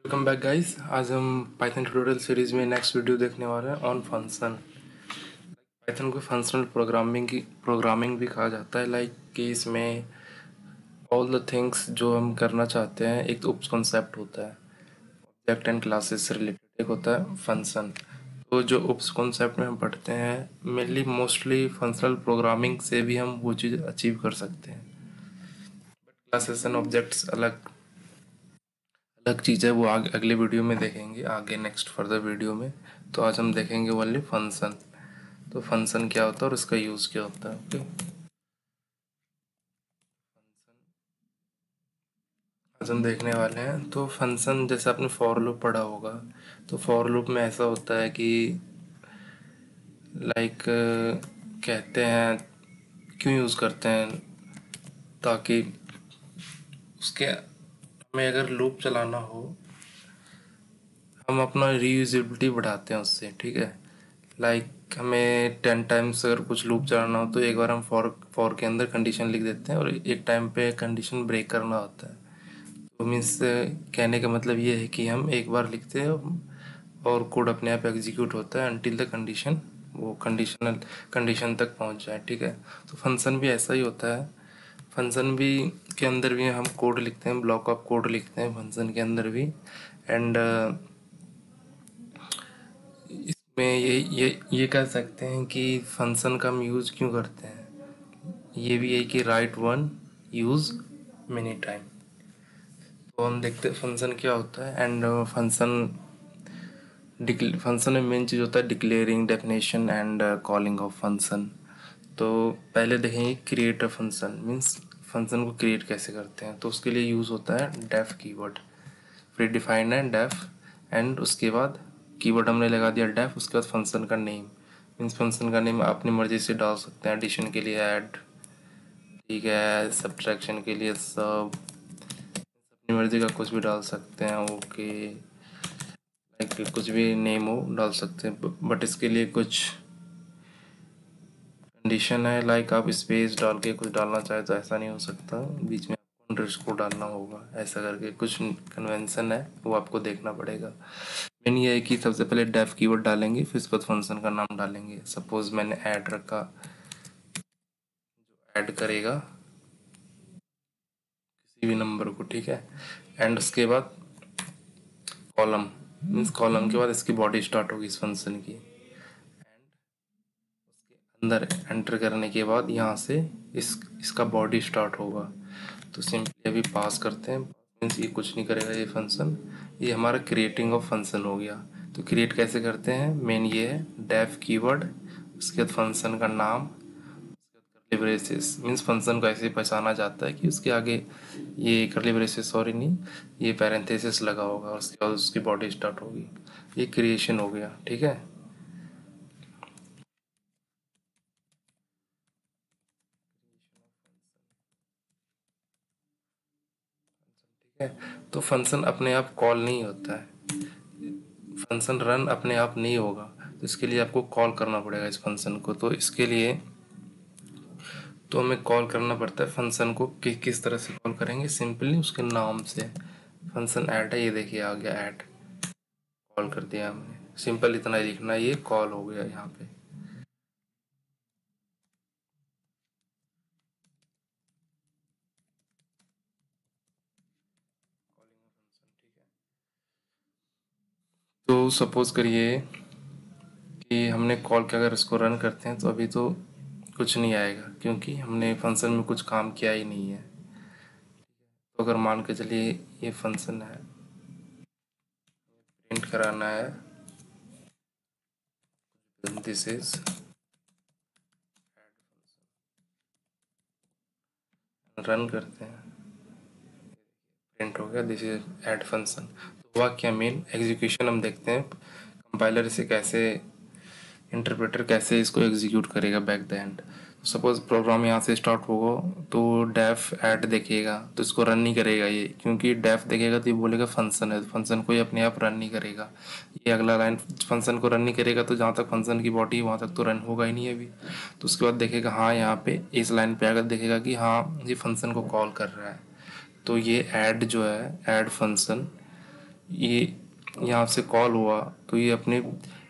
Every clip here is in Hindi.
Welcome back guys. आज हम पाइथन ट्यूटोरियल सीरीज में नेक्स्ट वीडियो देखने वाले हैं ऑन फंक्शन। पाइथन को फंक्शनल प्रोग्रामिंग भी कहा जाता है। कि इसमें ऑल द थिंग्स जो हम करना चाहते हैं, एक उप कॉन्सेप्ट होता है ऑब्जेक्ट एंड क्लासेस से रिलेटेड, एक होता है फंक्शन। तो जो उप कॉन्सेप्ट में हम पढ़ते हैं, मेनली मोस्टली फंक्शनल प्रोग्रामिंग से भी हम वो चीज़ अचीव कर सकते हैं। क्लासेस एंड ऑब्जेक्ट्स अलग अलग चीज़ है, वो आगे अगले वीडियो में देखेंगे, आगे नेक्स्ट फर्दर वीडियो में। तो आज हम देखेंगे ओनली फंक्शन। तो फंक्शन क्या होता है और इसका यूज़ क्या होता है। ओके, आज हम देखने वाले हैं। तो फंक्शन, जैसे आपने फॉर लूप पढ़ा होगा, तो फॉर लूप में ऐसा होता है कि लाइक कहते हैं, क्यों यूज़ करते हैं, ताकि उसके हमें अगर लूप चलाना हो, हम अपना रीयूजेबिलिटी बढ़ाते हैं उससे। ठीक है, हमें 10 टाइम्स अगर कुछ लूप चलाना हो, तो एक बार हम फॉर के अंदर कंडीशन लिख देते हैं और एक टाइम पे कंडीशन ब्रेक करना होता है। तो मीन्स कहने का मतलब ये है कि हम एक बार लिखते हैं और कोड अपने आप एग्जीक्यूट होता है अनटिल द कंडीशन, वो कंडीशन तक पहुंच जाए। ठीक है, तो फंक्शन भी ऐसा ही होता है। फंक्शन भी के अंदर भी हम कोड लिखते हैं, ब्लॉक ऑफ कोड लिखते हैं फंक्शन के अंदर भी। एंड इसमें ये कह सकते हैं कि फंक्शन का हम यूज़ क्यों करते हैं। ये भी है कि right one use many time. तो हम देखते हैं फंक्शन क्या होता है। एंड फंक्शन में मेन चीज़ होता है declaring, definition and calling of function. तो पहले देखेंगे create a function, means function को क्रिएट कैसे करते हैं। तो उसके लिए यूज़ होता है डेफ कीवर्ड। प्री डिफाइंड है डेफ, एंड उसके बाद कीवर्ड हमने लगा दिया डेफ, उसके बाद फंक्शन का नेम। मीन्स फंक्शन का नेम अपनी मर्जी से डाल सकते हैं। एडिशन के लिए ऐड, ठीक है, सब्ट्रैक्शन के लिए सब, अपनी मर्जी का कुछ भी डाल सकते हैं। ओके, लाइक कुछ भी नेम हो डाल सकते हैं, बट इसके लिए कुछ कंडीशन है। लाइक आप स्पेस डाल के कुछ डालना चाहे तो ऐसा नहीं हो सकता, बीच में आपको अंडरस्कोर डालना होगा, ऐसा करके कुछ कन्वेंशन है, वो आपको देखना पड़ेगा। मेन ये है कि सबसे पहले डेफ कीवर्ड डालेंगे, फिर उसके बाद फंक्शन का नाम डालेंगे। सपोज मैंने ऐड रखा, जो ऐड करेगा किसी भी नंबर को, ठीक है। एंड उसके बाद कॉलम, मीन्स कॉलम के बाद इसकी बॉडी स्टार्ट होगी इस फंक्शन की। एंड उसके अंदर एंटर करने के बाद यहाँ से इसका बॉडी स्टार्ट होगा। तो सिंपली अभी पास करते हैं, मीन्स ये कुछ नहीं करेगा ये फंक्शन। ये हमारा क्रिएटिंग ऑफ फंक्शन हो गया। तो क्रिएट कैसे करते हैं, मेन ये है डेफ कीवर्ड, उसके बाद फंक्शन का नाम, कर्ली ब्रेसेस। मीन्स फंक्शन को ऐसे पहचाना जाता है कि उसके आगे ये कर्ली ब्रेसेस, सॉरी नहीं, ये पैरेंथेसिस लगा होगा और उसके बाद उसकी बॉडी स्टार्ट होगी। ये क्रिएशन हो गया। ठीक है, ठीक है। तो फंक्शन अपने आप कॉल नहीं होता है, फंक्शन रन अपने आप नहीं होगा। तो इसके लिए आपको कॉल करना पड़ेगा इस फंक्शन को। तो इसके लिए तो हमें कॉल करना पड़ता है फंक्शन को। किस तरह से कॉल करेंगे, सिंपली उसके नाम से। फंक्शन ऐड है, ये देखिए आ गया ऐड, कॉल कर दिया हमने। सिंपल इतना ही लिखना है, ये कॉल हो गया यहाँ पे। ठीक है, तो सपोज करिए कि हमने कॉल के अगर इसको रन करते हैं, तो अभी तो कुछ नहीं आएगा क्योंकि हमने फंक्शन में कुछ काम किया ही नहीं है। तो अगर मान के चलिए ये फंक्शन है, प्रिंट कराना है, दिस इज रन करते हैं, प्रिंट हो गया दिस इज ऐड फंक्शन। तो हुआ क्या, मेन एग्जीक्यूशन हम देखते हैं कंपाइलर इसे कैसे, इंटरप्रेटर कैसे इसको एग्जीक्यूट करेगा back the end. Suppose program यहाँ से स्टार्ट होगा, तो डेफ ऐड देखेगा, तो इसको रन नहीं करेगा ये, क्योंकि डेफ देखेगा तो ये बोलेगा फंक्शन है, फंक्शन को ये अपने आप रन नहीं करेगा। ये अगला लाइन फंक्शन को रन नहीं करेगा, तो जहाँ तक फंक्शन की बॉडी वहाँ तक तो रन होगा ही नहीं अभी। तो उसके बाद देखेगा, हाँ यहाँ पे इस लाइन पे अगर देखेगा कि हाँ ये फंक्शन को कॉल कर रहा है, तो ये ऐड जो है, ऐड फंक्शन, ये यहाँ से कॉल हुआ तो ये अपने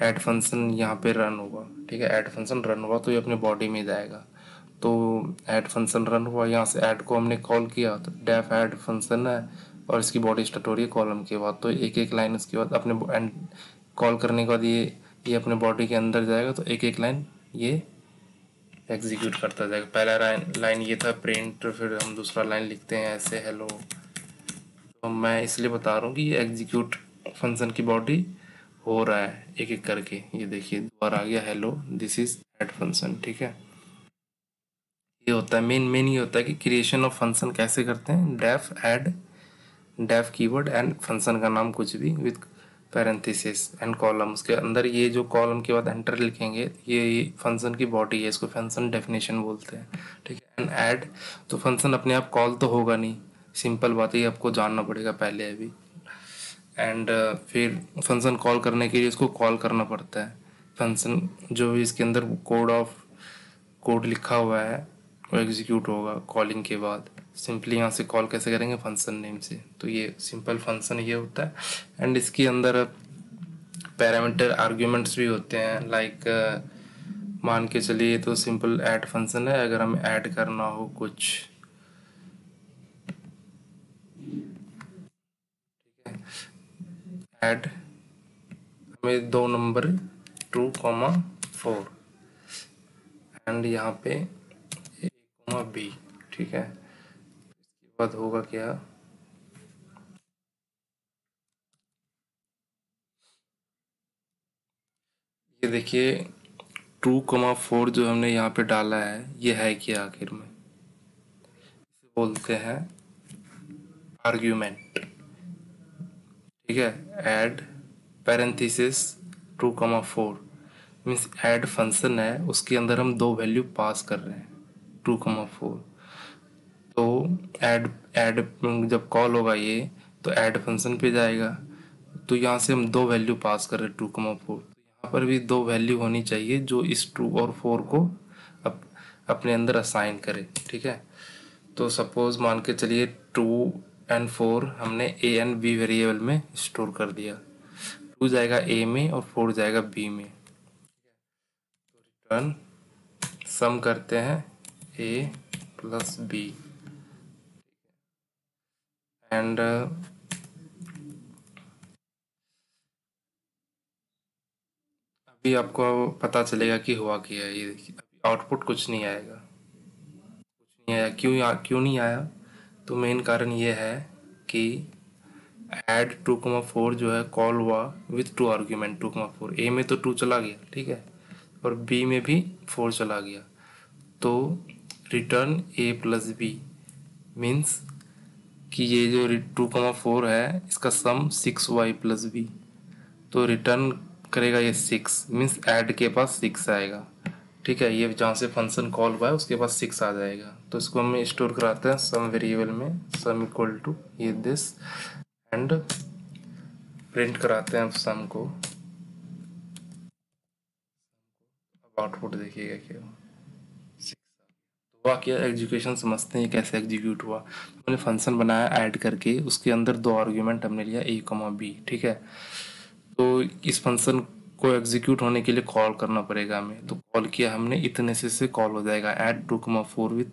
ऐड फंक्शन यहाँ पे रन होगा, ठीक है। ऐड फंक्शन रन हुआ तो ये अपने बॉडी में जाएगा। तो ऐड फंक्शन रन हुआ, यहाँ से ऐड को हमने कॉल किया तो डेफ ऐड फंक्शन है और इसकी बॉडी स्टार्ट हो रही है कॉलम के बाद। तो एक एक लाइन उसके बाद अपने एंड कॉल करने के बाद ये अपने बॉडी के अंदर जाएगा तो एक एक लाइन ये एग्जीक्यूट करता जाएगा। पहला लाइन ये था प्रिंट, फिर हम दूसरा लाइन लिखते हैं ऐसे हेलो। तो मैं इसलिए बता रहा हूँ कि ये एग्जीक्यूट फंक्शन की बॉडी हो रहा है एक एक करके। ये देखिए दोबारा आ गया hello, this is add function, ठीक है। ये होता है मेन ये होता है कि क्रिएशन ऑफ फंक्शन कैसे करते हैं। Def add, def keyword and function का नाम कुछ भी विद पैरेंथेसिस एंड कॉलम, उसके अंदर ये जो कॉलम के बाद एंटर लिखेंगे ये फंक्शन की बॉडी है, इसको फंक्शन डेफिनेशन बोलते हैं, ठीक है। एंड ऐड तो फंक्शन अपने आप कॉल तो होगा नहीं, सिंपल बात है, आपको जानना पड़ेगा पहले अभी। एंड फिर फंक्शन कॉल करने के लिए इसको कॉल करना पड़ता है। फंक्शन जो भी इसके अंदर कोड लिखा हुआ है वो एग्जीक्यूट होगा कॉलिंग के बाद। सिंपली यहाँ से कॉल कैसे करेंगे, फंक्शन नेम से। तो ये सिंपल फंक्शन ये होता है। एंड इसके अंदर पैरामीटर आर्ग्यूमेंट्स भी होते हैं, लाइक मान के चलिए तो सिंपल ऐड फंक्शन है, अगर हमें ऐड करना हो कुछ, ऐड हमें दो नंबर 2,4 एंड यहाँ पे A,B, ठीक है। इसके बाद होगा क्या, ये देखिए 2,4 जो हमने यहाँ पे डाला है ये है क्या आखिर में, इसे बोलते हैं आर्ग्यूमेंट, ठीक है। Add parenthesis 2,4 means add function है, उसके अंदर हम दो वैल्यू पास कर रहे हैं 2,4। तो ऐड ऐड जब कॉल होगा ये तो ऐड फंक्शन पे जाएगा। तो यहाँ से हम दो वैल्यू पास कर रहे हैं 2,4, तो यहाँ पर भी दो वैल्यू होनी चाहिए जो इस 2 और 4 को अपने अंदर असाइन करे, ठीक है। तो सपोज मान के चलिए 2 एंड 4 हमने ए एंड बी वेरिएबल में स्टोर कर दिया। 2 जाएगा ए में और 4 जाएगा बी में। तो रिटर्न सम करते हैं ए प्लस बी एंड अभी आपको पता चलेगा कि हुआ क्या है। ये देखिए अभी आउटपुट कुछ नहीं आएगा, कुछ नहीं आया। क्यों नहीं आया, तो मेन कारण ये है कि ऐड 2,4 जो है कॉल हुआ विथ टू आर्ग्यूमेंट 2,4। ए में तो 2 चला गया, ठीक है, और बी में भी 4 चला गया। तो रिटर्न ए प्लस बी मीन्स कि ये जो 2,4 है इसका सम 6y प्लस बी। तो रिटर्न करेगा ये 6 मीन्स ऐड के पास 6 आएगा, ठीक है। ये जहाँ से फंक्शन कॉल हुआ है उसके पास 6 आ जाएगा। तो इसको हम स्टोर कराते हैं सम वेरिएबल में, सम इक्वल टू ये दिस एंड प्रिंट कराते हैं सम को। अब आउटपुट देखिएगा क्या हुआ। क्या एग्जीक्यूशन समझते हैं कैसे एग्जीक्यूट हुआ। हमने फंक्शन बनाया ऐड करके, उसके अंदर दो आर्ग्यूमेंट हमने लिया A,B, ठीक है। तो इस फंक्शन को एग्जीक्यूट होने के लिए कॉल करना पड़ेगा हमें। तो कॉल किया हमने, इतने से कॉल हो जाएगा ऐड 2,4 विथ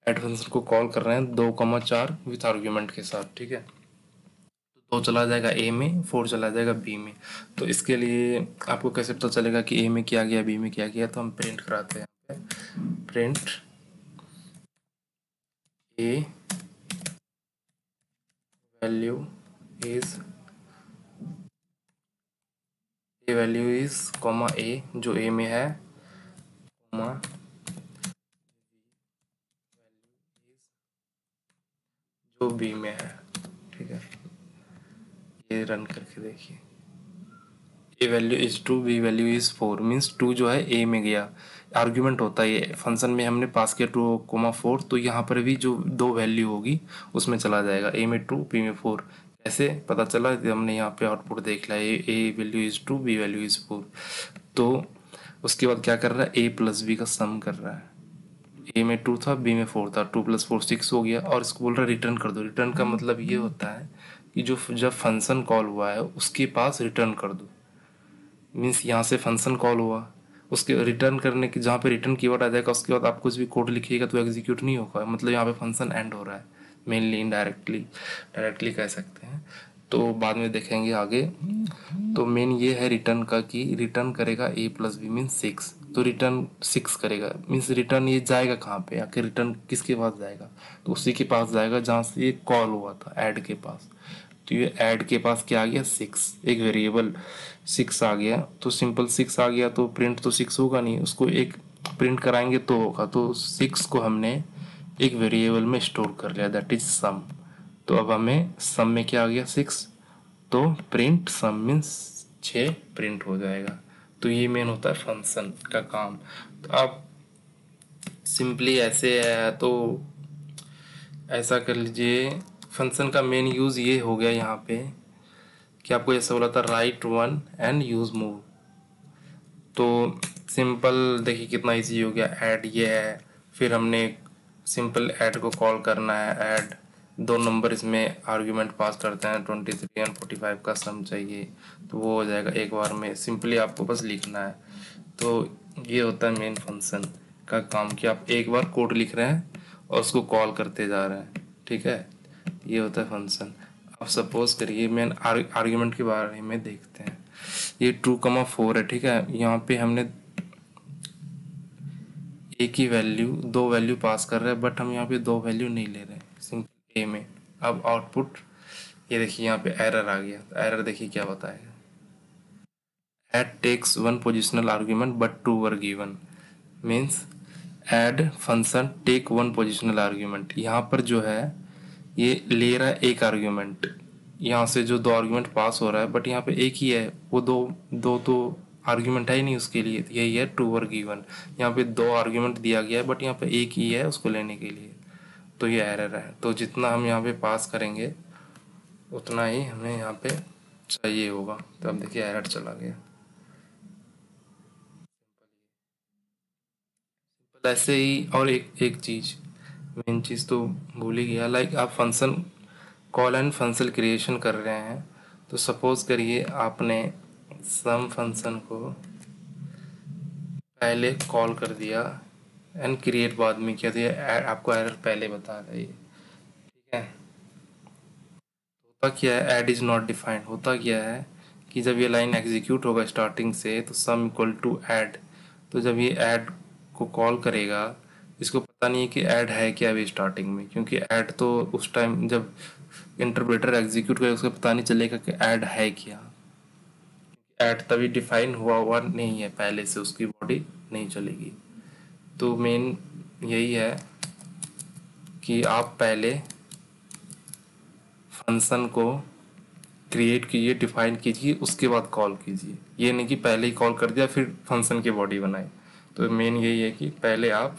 ऐड फंक्शन को कॉल कर रहे हैं 2,4 विथ आर्ग्यूमेंट के साथ, ठीक है। तो 2 चला जाएगा ए में, 4 चला जाएगा बी में। तो इसके लिए आपको कैसे पता चलेगा कि ए में क्या गया बी में क्या गया, तो हम प्रिंट कराते हैं print a value is a value is comma a जो ए में है, कॉमा जो बी में है, ठीक है। ये रन करके देखिए, a value is 2 b value is 4 means 2 जो है ए में गया। आर्ग्यूमेंट होता है ये फंक्शन में, हमने पास किया 2,4, तो यहाँ पर भी जो दो वैल्यू होगी उसमें चला जाएगा, ए में 2 बी में 4। कैसे पता चला, हमने यहाँ पे आउटपुट देख लिया, a value is 2 b value is 4। तो उसके बाद क्या कर रहा है, ए प्लस बी का सम कर रहा है। ए में 2 था बी में 4 था, 2 + 4 6 हो गया, और इसको बोल रहा है रिटर्न कर दो। रिटर्न का मतलब ये होता है कि जो जब फंक्शन कॉल हुआ है उसके पास रिटर्न कर दो। मीन्स यहाँ से फंक्शन कॉल हुआ, उसके रिटर्न करने की जहाँ पे रिटर्न कीवर्ड आ जाएगा उसके बाद आप कुछ भी कोड लिखिएगा तो एग्जीक्यूट नहीं होगा, मतलब यहाँ पे फंक्शन एंड हो रहा है मेनली, इनडायरेक्टली डायरेक्टली कह सकते हैं, तो बाद में देखेंगे आगे। तो मेन ये है रिटर्न का कि रिटर्न करेगा a प्लस बी मीन्स 6, तो रिटर्न 6 करेगा। मीन्स रिटर्न ये जाएगा कहाँ पे, आखिर रिटर्न किसके पास जाएगा, तो उसी के पास जाएगा जहाँ से ये कॉल हुआ था, ऐड के पास। तो ये ऐड के पास क्या आ गया 6, एक वेरिएबल 6 आ गया, तो सिंपल 6 आ गया तो प्रिंट तो 6 होगा नहीं, उसको एक प्रिंट कराएंगे तो होगा। तो 6 को हमने एक वेरिएबल में स्टोर कर लिया, दैट इज सम। तो अब हमें सम में क्या आ गया 6, तो प्रिंट सम मीन्स 6 प्रिंट हो जाएगा। तो ये मेन होता है फंक्शन का काम। तो आप सिंपली ऐसे है तो ऐसा कर लीजिए, फंक्शन का मेन यूज़ ये हो गया यहाँ पे कि आपको जैसे बोला था right one and use move. तो सिंपल देखिए कितना इजी हो गया, ऐड ये है, फिर हमने सिंपल ऐड को कॉल करना है, ऐड 2 नंबर इसमें आर्ग्यूमेंट पास करते हैं, 23 एंड 45 का सम चाहिए, तो वो हो जाएगा एक बार में, सिंपली आपको बस लिखना है। तो ये होता है मेन फंक्शन का काम कि आप एक बार कोड लिख रहे हैं और उसको कॉल करते जा रहे हैं, ठीक है, ये होता है फंक्शन। अब सपोज करिए मेन आर्ग्यूमेंट के बारे में देखते हैं। ये 2,4 है, ठीक है, यहाँ पे हमने एक ही वैल्यू, 2 वैल्यू पास कर रहे हैं, बट हम यहाँ पे 2 वैल्यू नहीं ले रहे हैं सिंपल ए में। अब आउटपुट ये देखिए यहाँ पे एरर आ गया, तो एरर देखिए क्या बताएगा, add takes one positional argument but two were given, means add function take one positional argument। यहाँ पर जो है ये ले रहा है एक आर्ग्यूमेंट, यहाँ से जो 2 आर्ग्यूमेंट पास हो रहा है, बट यहाँ पे एक ही है, वो दो दो तो आर्ग्यूमेंट है ही नहीं उसके लिए, यही है टू वर गिवन। यहाँ पे 2 आर्ग्यूमेंट दिया गया है बट यहाँ पे एक ही है उसको लेने के लिए, तो ये एरर है। तो जितना हम यहाँ पे पास करेंगे उतना ही हमें यहाँ पे चाहिए होगा। तो अब देखिए एरर चला गया। ऐसे ही और एक चीज़, मेन चीज़ तो भूल ही गया, लाइक आप function call and function creation कर रहे हैं, तो सपोज करिए आपने सम फंक्शन को पहले कॉल कर दिया एंड क्रिएट बाद में किया, तो ये आपको एरर पहले बता रहा है, ठीक है। होता क्या है, ऐड इज नॉट डिफाइंड, होता क्या है कि जब ये लाइन एग्जीक्यूट होगा स्टार्टिंग से तो सम इक्वल टू ऐड, तो जब ये ऐड को कॉल करेगा इसको पता नहीं है कि ऐड है क्या अभी स्टार्टिंग में, क्योंकि ऐड तो उस टाइम जब इंटरप्रेटर एग्जीक्यूट करेगा उसको पता नहीं चलेगा कि ऐड है क्या, ऐड तभी डिफाइन हुआ हुआ नहीं है पहले से, उसकी बॉडी नहीं चलेगी। तो मेन यही है कि आप पहले फंक्शन को क्रिएट कीजिए, डिफाइन कीजिए, उसके बाद कॉल कीजिए, ये नहीं कि पहले ही कॉल कर दिया फिर फंक्शन की बॉडी बनाए। तो मेन यही है कि पहले आप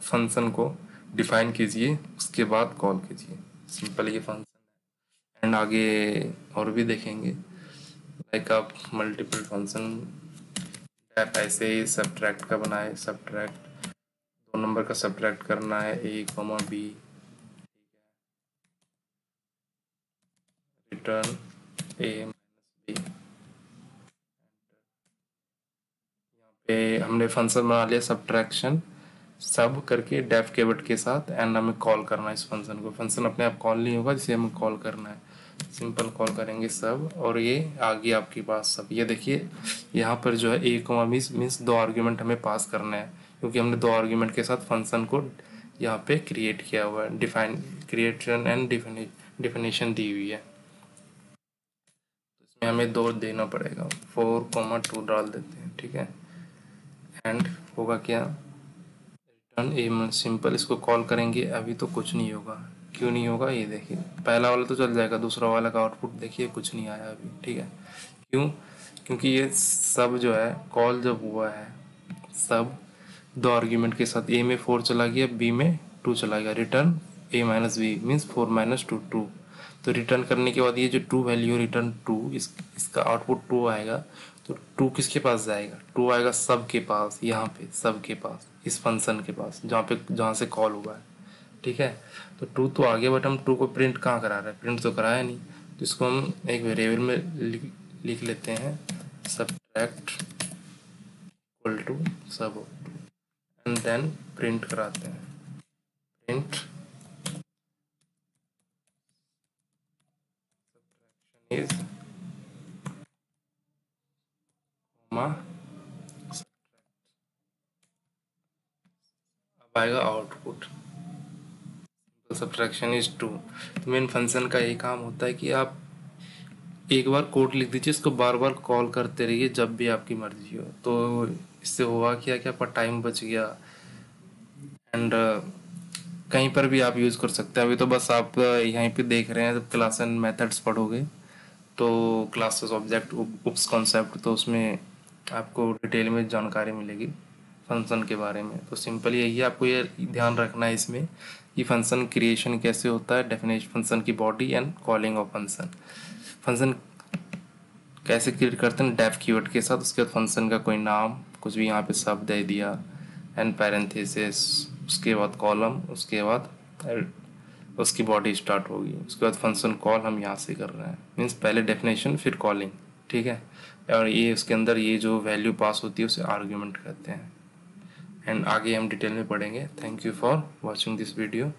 फंक्शन को डिफाइन कीजिए उसके बाद कॉल कीजिए, सिंपल ये फंक्शन है। एंड आगे और भी देखेंगे, लाइक आप मल्टीपल फंक्शन आप ऐसे ही सब्ट्रैक्ट का बनाए, सब्ट्रैक्ट 2 नंबर का सब्ट्रैक्ट करना है a, b, return a - b। पे हमने फंक्शन बना लिया सब्ट्रैक्शन, सब करके डेफ कीवर्ड के साथ, एंड हमें कॉल करना है इस फंक्शन को। फंक्शन अपने आप कॉल नहीं होगा, जिसे हमें कॉल करना है, सिंपल कॉल करेंगे सब, और ये आ गया आपके पास सब। ये देखिए यहाँ पर जो है ए कॉमा मीन्स 2 आर्ग्यूमेंट हमें पास करना है, क्योंकि हमने 2 आर्ग्यूमेंट के साथ फंक्शन को यहाँ पे क्रिएट किया हुआ है, डिफाइन क्रिएशन एंड डिफिनेशन दी हुई है। तो इसमें हमें 2 देना पड़ेगा, 4,2 डाल देते हैं, ठीक है। एंड होगा क्या, रिटर्न ए, सिंपल इसको कॉल करेंगे, अभी तो कुछ नहीं होगा। क्यों नहीं होगा ये देखिए, पहला वाला तो चल जाएगा, दूसरा वाला का आउटपुट देखिए कुछ नहीं आया अभी, ठीक है। क्यों, क्योंकि ये सब जो है कॉल जब हुआ है सब 2 आर्ग्यूमेंट के साथ, ए में 4 चला गया, बी में 2 चला गया, return a minus B means 4 minus 2 2। तो रिटर्न करने के बाद ये जो 2 वैल्यू रिटर्न 2, इसका आउटपुट 2 आएगा, तो 2 किसके पास जाएगा, 2 आएगा सब के पास, यहाँ पे सब के पास, इस फंक्शन के पास जहाँ से कॉल हुआ है, ठीक है। तो ट्रू तो आ गया, बट हम ट्रू को प्रिंट कहाँ करा रहे हैं, प्रिंट तो कराया नहीं। तो इसको हम एक वेरिएबल में लिख लेते हैं, सब्ट्रैक्ट इक्वल टू सब, एंड देन प्रिंट कराते हैं, प्रिंट इज कॉमा, अब आएगा आउटपुट सब्ट्रैक्शन इज टू। तो मेन फंक्शन का यही काम होता है कि आप एक बार कोड लिख दीजिए, इसको बार बार कॉल करते रहिए जब भी आपकी मर्जी हो। तो इससे हुआ क्या कि आपका टाइम बच गया, एंड कहीं पर भी आप यूज़ कर सकते हैं। अभी तो बस आप यहीं पे देख रहे हैं, जब क्लास एंड मेथड्स पढ़ोगे तो क्लासेस ऑब्जेक्ट उप्स कॉन्सेप्ट, तो उसमें आपको डिटेल में जानकारी मिलेगी फंक्शन के बारे में। तो सिंपल यही है, आपको ये ध्यान रखना है इसमें कि फंक्शन क्रिएशन कैसे होता है, डेफिनेशन फंक्शन की body and calling of function. Function कैसे क्रिएट करते हैं, डेफ कीवर्ड के साथ, उसके बाद फंक्शन का कोई नाम कुछ भी यहाँ पे शब्द दे दिया, एंड पैरेंथेसिस, उसके बाद कॉलम, उसके बाद उसकी बॉडी स्टार्ट होगी, उसके बाद फंक्शन कॉल हम यहाँ से कर रहे हैं, मीन्स पहले डेफिनेशन फिर कॉलिंग, ठीक है। और ये उसके अंदर ये जो वैल्यू पास होती है उसे आर्ग्यूमेंट कहते हैं। एंड आगे हम डिटेल में पढ़ेंगे। Thank you for watching this video.